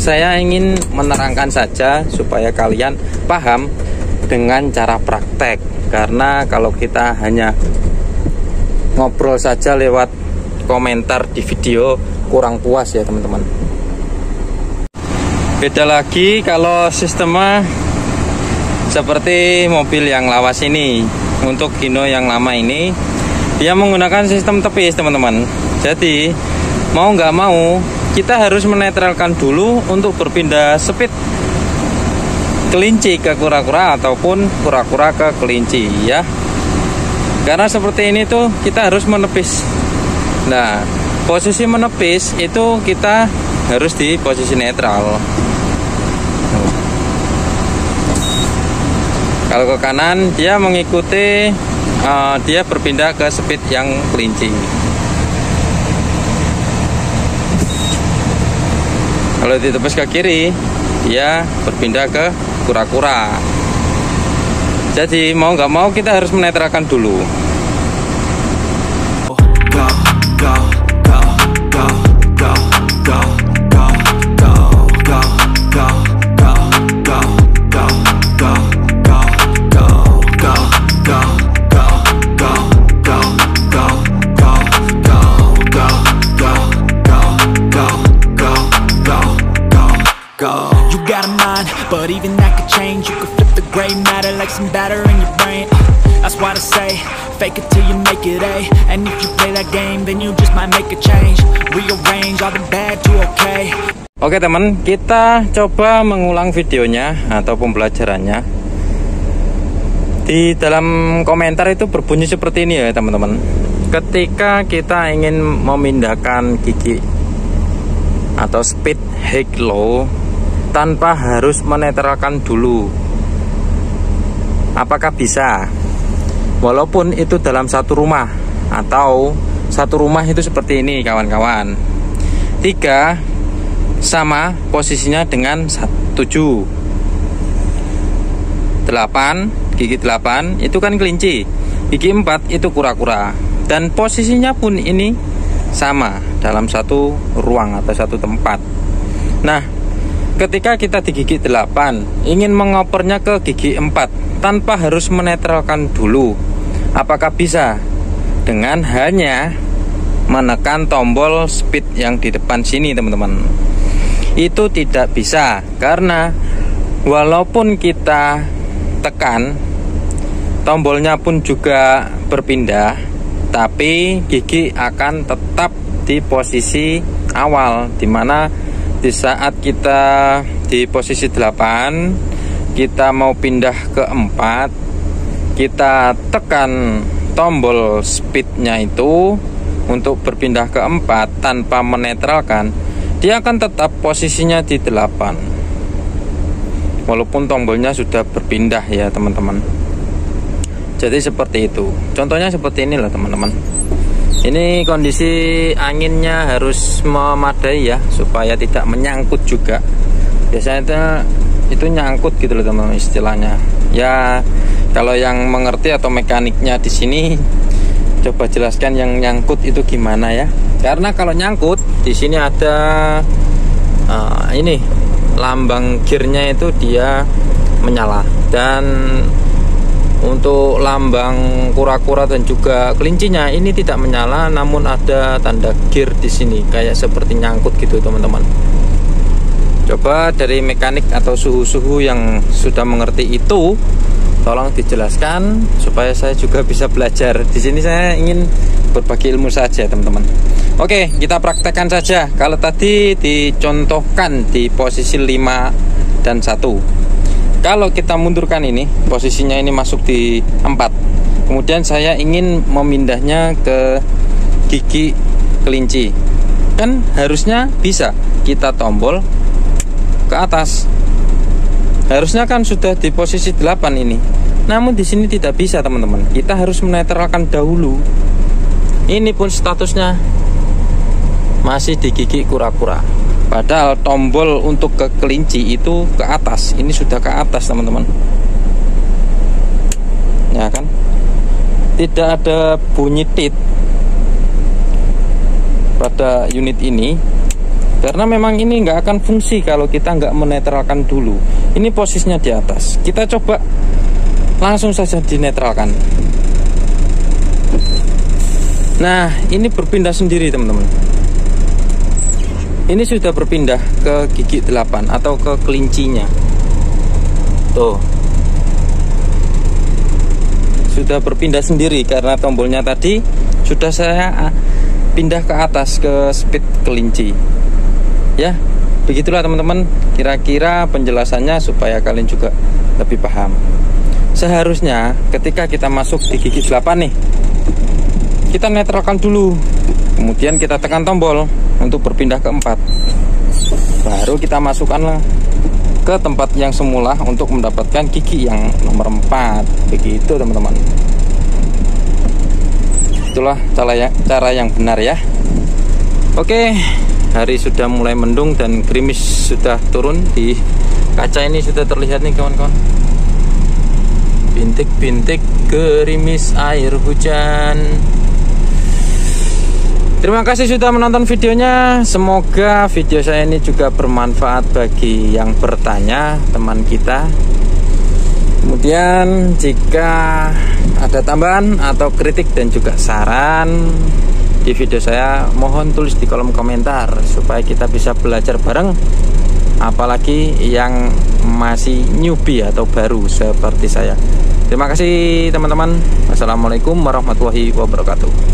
saya ingin menerangkan saja supaya kalian paham dengan cara praktek. Karena kalau kita hanya ngobrol saja lewat komentar di video kurang puas ya teman-teman. Beda lagi kalau sistemnya seperti mobil yang lawas ini. Untuk Hino yang lama ini dia menggunakan sistem tepis teman-teman. Jadi mau nggak mau kita harus menetralkan dulu untuk berpindah speed kelinci ke kura-kura ataupun kura-kura ke kelinci ya. Karena seperti ini tuh kita harus menepis. Nah, posisi menepis itu kita harus di posisi netral. Kalau ke kanan dia mengikuti, dia berpindah ke speed yang kelinci. Kalau ditepis ke kiri, dia berpindah ke kura-kura. Jadi mau nggak mau kita harus menetralkan dulu. You got a mind, but even that could change. You could flip the gray matter like some batter in your brain. That's why I say, fake it till you make it A. And if you play that game, then you just might make a change. Rearrange all the bad to okay. Oke teman, kita coba mengulang videonya atau pembelajarannya. Di dalam komentar itu berbunyi seperti ini ya teman-teman. Ketika kita ingin memindahkan gigi atau speed high low tanpa harus menetralkan dulu, apakah bisa? Walaupun itu dalam satu rumah, atau satu rumah itu seperti ini kawan-kawan. 3 sama posisinya dengan 7. 8, gigi 8 itu kan kelinci, gigi 4 itu kura-kura. Dan posisinya pun ini sama dalam satu ruang atau satu tempat. Nah, ketika kita di gigi 8 ingin mengopernya ke gigi 4 tanpa harus menetralkan dulu, apakah bisa? Dengan hanya menekan tombol speed yang di depan sini teman-teman. Itu tidak bisa, karena walaupun kita tekan tombolnya pun juga berpindah, tapi gigi akan tetap di posisi awal, dimana di saat kita di posisi 8 kita mau pindah ke 4, kita tekan tombol speednya itu untuk berpindah ke 4 tanpa menetralkan, dia akan tetap posisinya di 8 walaupun tombolnya sudah berpindah ya teman-teman. Jadi seperti itu. Contohnya seperti inilah teman-teman. Ini kondisi anginnya harus memadai ya, supaya tidak menyangkut juga. Biasanya itu nyangkut gitu loh teman-teman istilahnya. Ya kalau yang mengerti atau mekaniknya di sini coba jelaskan yang nyangkut itu gimana ya. Karena kalau nyangkut di sini ada ini lambang gearnya itu dia menyala, dan untuk lambang kura-kura dan juga kelincinya ini tidak menyala, namun ada tanda gear di sini kayak seperti nyangkut gitu teman-teman. Coba dari mekanik atau suhu-suhu yang sudah mengerti itu tolong dijelaskan supaya saya juga bisa belajar. Di sini saya ingin berbagi ilmu saja teman-teman. Oke, kita praktekkan saja. Kalau tadi dicontohkan di posisi 5 dan 1. Kalau kita mundurkan ini, posisinya ini masuk di 4. Kemudian saya ingin memindahnya ke gigi kelinci. Kan harusnya bisa kita tombol ke atas. Harusnya kan sudah di posisi 8 ini. Namun di sini tidak bisa teman-teman. Kita harus menetralkan dahulu. Ini pun statusnya masih di gigi kura-kura. Padahal tombol untuk ke kelinci itu ke atas. Ini sudah ke atas teman-teman. Ya kan? Tidak ada bunyi tit pada unit ini. karena memang ini nggak akan fungsi kalau kita nggak menetralkan dulu. Ini posisinya di atas, kita coba langsung saja dinetralkan. Nah, ini berpindah sendiri teman-teman. Ini sudah berpindah ke gigi 8 atau ke kelincinya. Tuh, sudah berpindah sendiri karena tombolnya tadi sudah saya pindah ke atas ke speed kelinci. Ya, begitulah teman-teman, kira-kira penjelasannya supaya kalian juga lebih paham. Seharusnya ketika kita masuk di gigi 8 nih, kita netralkan dulu, kemudian kita tekan tombol untuk berpindah ke 4, baru kita masukkan ke tempat yang semula untuk mendapatkan gigi yang nomor 4. Begitu teman-teman. Itulah cara yang benar ya. Oke, hari sudah mulai mendung dan gerimis sudah turun. Di kaca ini sudah terlihat nih kawan-kawan, bintik-bintik gerimis air hujan. Terima kasih sudah menonton videonya. Semoga video saya ini juga bermanfaat bagi yang bertanya, teman kita. Kemudian jika ada tambahan atau kritik dan juga saran di video saya, mohon tulis di kolom komentar supaya kita bisa belajar bareng, apalagi yang masih newbie atau baru seperti saya. Terima kasih teman-teman. Wassalamualaikum warahmatullahi wabarakatuh.